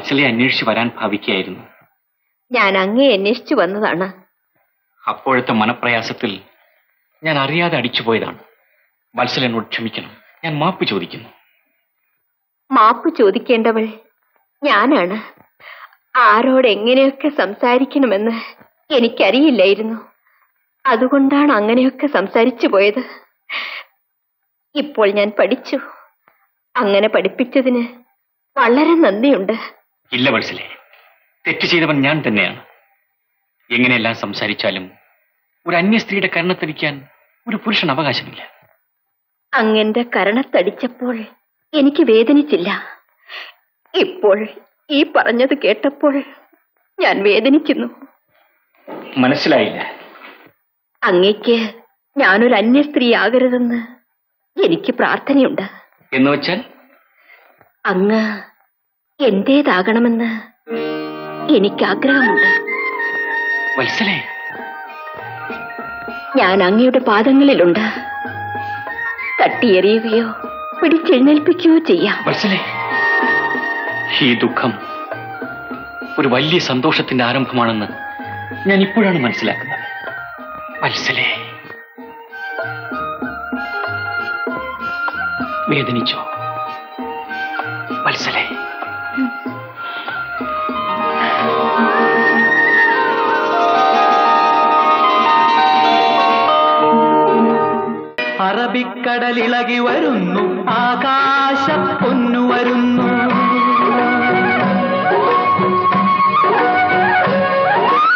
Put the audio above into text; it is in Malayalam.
വത്സലെ അന്വേഷിച്ചു വരാൻ ഭാവിക്കുകയായിരുന്നു. ഞാൻ അങ്ങേ അന്വേഷിച്ചു വന്നതാണ്. അപ്പോഴത്തെ മനപ്രയാസത്തിൽ ഞാൻ അറിയാതെ അടിച്ചുപോയതാണ്. വത്സല എന്നോട് ക്ഷമിക്കണം. ഞാൻ മാപ്പ് ചോദിക്കുന്നു. മാപ്പ് ചോദിക്കേണ്ടവൾ ഞാനാണ്. ആരോട് എങ്ങനെയൊക്കെ സംസാരിക്കണമെന്ന് എനിക്കറിയില്ലായിരുന്നു. അതുകൊണ്ടാണ് അങ്ങനെയൊക്കെ സംസാരിച്ചു പോയത്. ഇപ്പോൾ ഞാൻ പഠിച്ചു. അങ്ങനെ പഠിപ്പിച്ചതിന് വളരെ നന്ദിയുണ്ട്. ഇല്ല വത്സലെ, തെറ്റ് ചെയ്തവൻ ഞാൻ തന്നെയാണ്. എങ്ങനെയെല്ലാം സംസാരിച്ചാലും ഒരു അന്യ സ്ത്രീയുടെ കരണത്തടിക്കാൻ ഒരു പുരുഷൻ അവകാശമില്ല. അങ്ങന്റെ കരണത്തടിച്ചപ്പോൾ എനിക്ക് വേദനിച്ചില്ല. ഇപ്പോൾ ഈ പറഞ്ഞത് കേട്ടപ്പോൾ ഞാൻ വേദനിക്കുന്നു. മനസ്സിലായില്ല. അങ്ങയ്ക്ക് ഞാനൊരു അന്യ സ്ത്രീ ആകരുതെന്ന് എനിക്ക് പ്രാർത്ഥനയുണ്ട്. എന്ന് വെച്ചാൽ അങ്ങ് എന്റേതാകണമെന്ന് എനിക്ക് ആഗ്രഹമുണ്ട്. വത്സലെ, ഞാൻ അങ്ങയുടെ പാദങ്ങളിലുണ്ട്. തട്ടിയെറിയുകയോ പിടിച്ചെഴുന്നേൽപ്പിക്കുകയോ ചെയ്യാം. വത്സലെ, ഈ ദുഃഖം ഒരു വലിയ സന്തോഷത്തിന്റെ ആരംഭമാണെന്ന് ഞാൻ ഇപ്പോഴാണ് മനസ്സിലാക്കുന്നത്. വത്സലെ, വേദനിച്ചോ വത്സലെ? അറബിക്കടലിളകി വരുന്നു, ആകാശ പൊന്നു വരുന്നു.